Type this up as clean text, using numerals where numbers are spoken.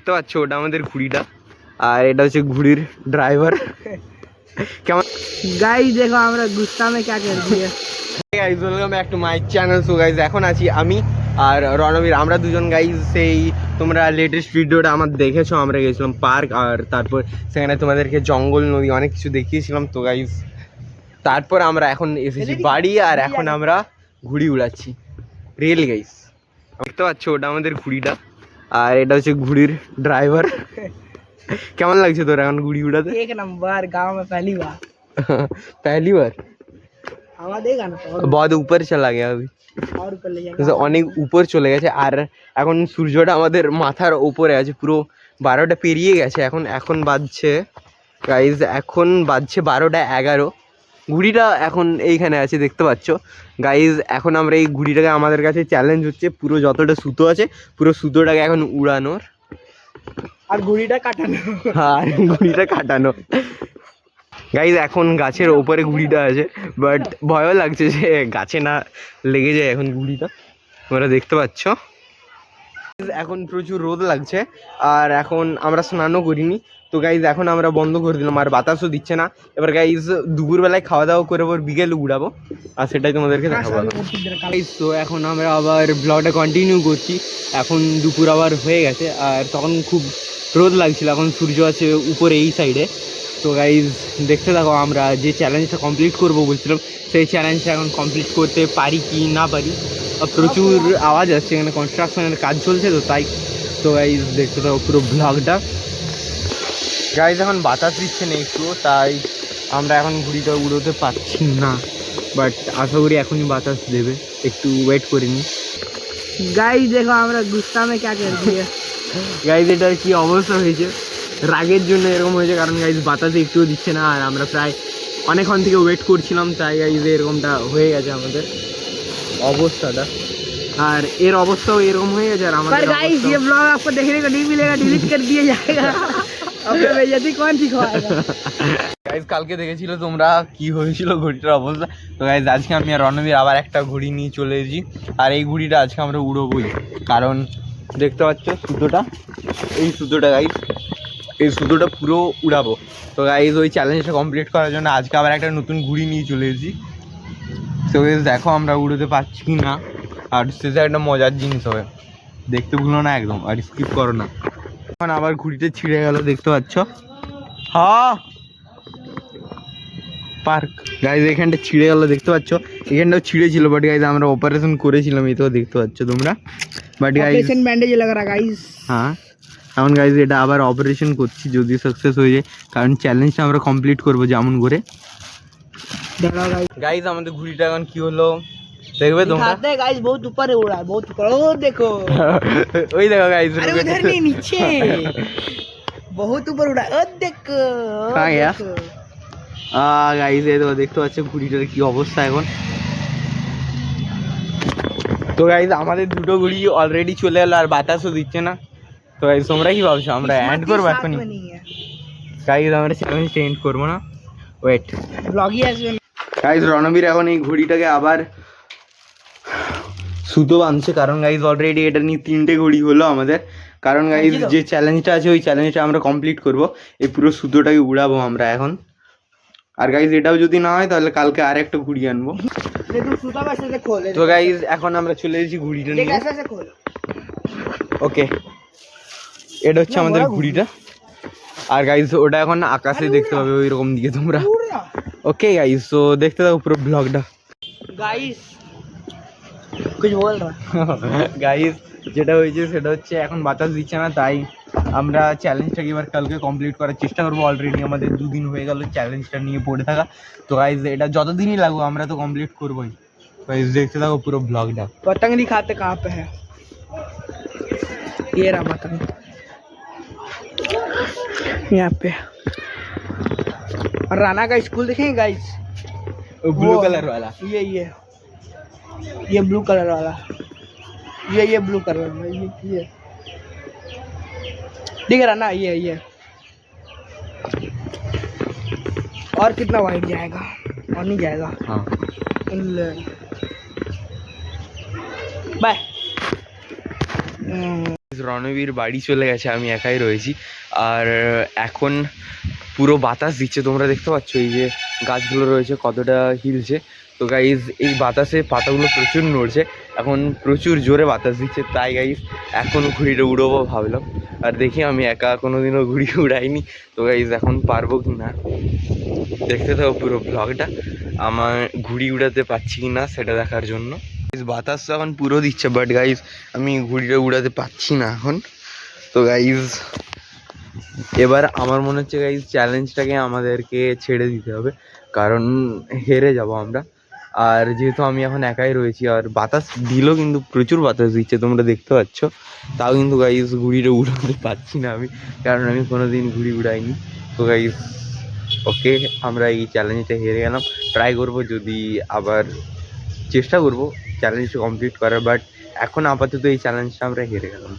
দেখতে পাচ্ছ ওটা আমাদের ঘুড়িটা, আর এটা হচ্ছে ঘুড়ির ড্রাইভার। কেমন गाइस देखो আমরা गुस्सा में क्या कर दिया। Guys welcome back to my channel. So guys এখন আছি আমি আর রণবীর, আমরা দুজন গাইজ সেই তোমরা লেটেস্ট ভিডিওটা আমার দেখেছো, আমরা গেছিলাম পার্ক আর তারপর সেখানে তোমাদেরকে জঙ্গল নদী অনেক কিছু দেখিয়েছিলাম। তো গাইজ তারপর আমরা এখন এসেছি বাড়ি আর এখন আমরা ঘুড়ি উড়াচ্ছি রিয়েল গাইজ। দেখতে পাচ্ছ ওটা আমাদের ঘুড়িটা, আর এটা হচ্ছে ঘুড়ির ড্রাইভার। কেমন লাগছে তোর এখন ঘুড়ি উড়াতে? एक नंबर, गांव में पहली बार। पहली बार हवा देगा ना तो बहुत ऊपर चला गया अभी, और ऊपर ले जाएगा। অনেক উপর চলে গেছে আর এখন সূর্যটা আমাদের মাথার উপরে আছে, পুরো 12টা পেরিয়ে গেছে। এখন বাজছে গাইজ, এখন বাজছে 12টা 11। ঘুড়িটা এখন এইখানে আছে দেখতে পাচ্ছ গাইজ। এখন আমরা এই ঘুড়িটাকে, আমাদের কাছে চ্যালেঞ্জ হচ্ছে পুরো যতটা সুতো আছে পুরো সুতোটাকে এখন উড়ানোর আর ঘুড়িটা কাটানো। আর ঘুড়িটা কাটানো গাইজ। এখন গাছের ওপরে ঘুড়িটা আছে, বাট ভয়ও লাগছে যে গাছে না লেগে যায় এখন ঘুড়িটা, তোমরা দেখতে পাচ্ছ। এখন প্রচুর রোদ লাগছে আর এখন আমরা স্নানও করিনি। তো গাইজ এখন আমরা বন্ধ করে দিলাম আর বাতাসও দিচ্ছে না। এবার গাইজ দুপুরবেলায় খাওয়া দাওয়া করে ওর বিকেলে উড়াবো আর সেটাই তোমাদেরকে দেখাবো। গাইজ তো এখন আমরা আবার ব্লগটা কন্টিনিউ করছি। এখন দুপুর আবার হয়ে গেছে আর তখন খুব রোদ লাগছিল, এখন সূর্য আছে উপরে এই সাইডে। তো গাইজ দেখতে থাকো, আমরা যে চ্যালেঞ্জটা কমপ্লিট করবো বলছিলাম সেই চ্যালেঞ্জটা এখন কমপ্লিট করতে পারি কি না পারি। প্রচুর আওয়াজ আসছে, এখানে কনস্ট্রাকশনের কাজ চলছে তো তাই। তো গাইজ দেখতে থাকো পুরো ব্লগটা। গাইজ এখন বাতাস দিচ্ছে না একটু, তাই আমরা এখন ঘুড়িটা উড়োতে পারছি না, বাট আশা করি এখনই বাতাস দেবে, একটু ওয়েট করে নিই। गाइस देखो আমরা गुस्सा में क्या कर दिया। গাইজ এটার কি অবস্থা হয়েছে, রাগের জন্য এরকম হয়েছে, কারণ গাইজ বাতাসে একটুও দিচ্ছে না আর আমরা প্রায় অনেকক্ষণ থেকে ওয়েট করছিলাম, তাই গাইজ এরকমটা হয়ে গেছে আমাদের অবস্থাটা। আর এর অবস্থাও এরকম হয়ে গেছে আর पर আমাদের गाइस ये ब्लॉग आपको देखने को नहीं मिलेगा, डिलीट कर दिया जाएगा। अपने बेइज्जती कौन सिखाएगा। গাইজ কালকে দেখেছিল তোমরা কি হয়েছিল ঘড়িটার অবস্থা। তো গাইজ আজকে আমি আর রণবীর আবার একটা ঘড়ি নিয়ে চলে এসেছি আর এই ঘড়িটা আজকে আমরা উড়োবই, কারণ দেখতে পাচ্ছ সুতোটা, এই সুতোটা গাইজ, এই সুতোটা পুরো উড়াবো। তো গাইজ ওই চ্যালেঞ্জটা কমপ্লিট করার জন্য আজকে আবার একটা নতুন ঘুড়ি নিয়ে চলে এসেছি। তো গাইজ দেখো আমরা উড়োতে পারছি কি না, আর শেষে একটা মজার জিনিস হবে, দেখতে ভুলো না একদম আর স্কিপ করো না। এখন আবার ঘুড়িটা ছিঁড়ে গেল দেখতে পাচ্ছ। হ্যাঁ পার্ক গাইজ এখানটা ছিঁড়ে গেল দেখতে পাচ্ছ, এখানটাও ছিঁড়েছিল, বাট গাইজ আমরা অপারেশন করেছিলাম, এই তো দেখতে পাচ্ছ তোমরা। বাট গাইজ ऑपरेशन बैंडेज लग रहा गाइस। হ্যাঁ এখন গাইজ এটা আবার অপারেশন করছি যদি সাকসেস হয়ে যায়, কারণ চ্যালেঞ্জটা আমরা কমপ্লিট করবো যেমন করে। देखो गाइस, গাইজ আমাদের ঘুড়িটা এখন কি হলো দেখবে তোমরা। दिखाते हैं गाइस, बहुत ऊपर उड़ा है, बहुत ऊपर। ओ देखो, ওই দেখো গাইজ, अरे उधर नहीं, नीचे बहुत ऊपर उड़ा है। ओ देखो, ओ कहाँ गया? देखो। গাইজ এই দেখো দেখতে পাচ্ছ ঘুড়িটার কি অবস্থা এখন। তো গাইজ আমাদের দুটো ঘুড়ি অলরেডি চলে এলো আর বাতাসও দিচ্ছে না। তো গাইজ তোমরা কি ভাবছো আমরা এন্ড করবো साथ এখনই? में नहीं है, গাইজ আমরা চ্যালেঞ্জটা এন্ড করবো না, ওয়েট। ब्लॉग ही ऐसे। গাইজ রণবীর এখন এই ঘড়িটাকে আবার সুতো বাঁধছে, কারণ গাইজ অলরেডি এটা নিয়ে 3টে ঘড়ি হলো আমাদের। কারণ গাইজ যে চ্যালেঞ্জটা আছে ওই চ্যালেঞ্জটা আমরা কমপ্লিট করব, এই পুরো সুতোটাকে উড়াবো আমরা এখন। আর গাইজ এটাও যদি না হয় তাহলে কালকে আর একটা ঘুড়ি আনবো। देखो सूता वैसे से खोल। তো গাইজ এখন আমরা চলে এসেছি ঘুড়িটা देख নিয়ে। ऐसे से खोल। ওকে এটা হচ্ছে আমাদের ঘুড়িটা, আর গাইজ ওটা এখন আকাশে দেখতে পাবে ওই রকম দিকে তোমরা। ওকে গাইজ তো দেখতে থাকো পুরো ব্লগটা। गाइस कुछ बोल रहा। গাইজ যেটা হয়েছে সেটা হচ্ছে এখন বাতাস দিচ্ছে না, তাই আমরা চ্যালেঞ্জটাকে এবার কালকে কমপ্লিট করার চেষ্টা করবো। অলরেডি আমাদের 2 দিন হয়ে গেল চ্যালেঞ্জটা নিয়ে পড়ে থাকা। তো গাইজ এটা যতদিনই লাগুক আমরা তো কমপ্লিট করবোই। গাইজ দেখতে থাকো পুরো ব্লগটা। पतंग दिखाते कहाँ पे है, ये रहा पतंग यहाँ पे। और राना का स्कूल देखेंगे गाइस, ब्लू वो- कलर वाला, ये ब्लू कलर वाला, ये ब्लू कलर वाला, ये दिख रहा ना, ये और कितना वाइट जाएगा, और नहीं जाएगा। हाँ बाय। রণবীর বাড়ি চলে গেছে, আমি একাই রয়েছি। আর এখন পুরো বাতাস দিচ্ছে, তোমরা দেখতে পাচ্ছ এই যে গাছগুলো রয়েছে কতটা হিলছে। তো গাইজ এই বাতাসে পাতাগুলো প্রচুর নড়ছে, এখন প্রচুর জোরে বাতাস দিচ্ছে, তাই গাইজ এখন ঘুড়িটা উড়বো ভাবলাম। আর দেখি আমি একা কোনোদিনও ঘুড়ি উড়াইনি, তো গাইজ এখন পারবো কি না দেখতে থাকো পুরো ব্লগটা, আমার ঘুড়ি উড়াতে পারছি কি না সেটা দেখার জন্য। বাতাস তো এখন পুরো দিচ্ছে, বাট গাইজ আমি ঘুড়িটা উড়াতে পারছি না এখন। তো গাইজ এবার আমার মনে হচ্ছে গাইজ চ্যালেঞ্জটাকে আমাদেরকে ছেড়ে দিতে হবে, কারণ হেরে যাব আমরা। আর যেহেতু আমি এখন একাই রয়েছি, আর বাতাস দিলেও কিন্তু প্রচুর বাতাস দিচ্ছে তোমরা দেখতে পাচ্ছ, তাও কিন্তু গাইজ ঘুড়িটা উড়াতে পারছি না আমি, কারণ আমি কোনোদিন ঘুড়ি উড়াইনি। তো গাইজ ওকে, আমরা এই চ্যালেঞ্জটা হেরে গেলাম। ট্রাই করবো, যদি আবার চেষ্টা করবো চ্যালেঞ্জটা কমপ্লিট করার, বাট এখন আপাতত এই চ্যালেঞ্জটা আমরা হেরে গেলাম।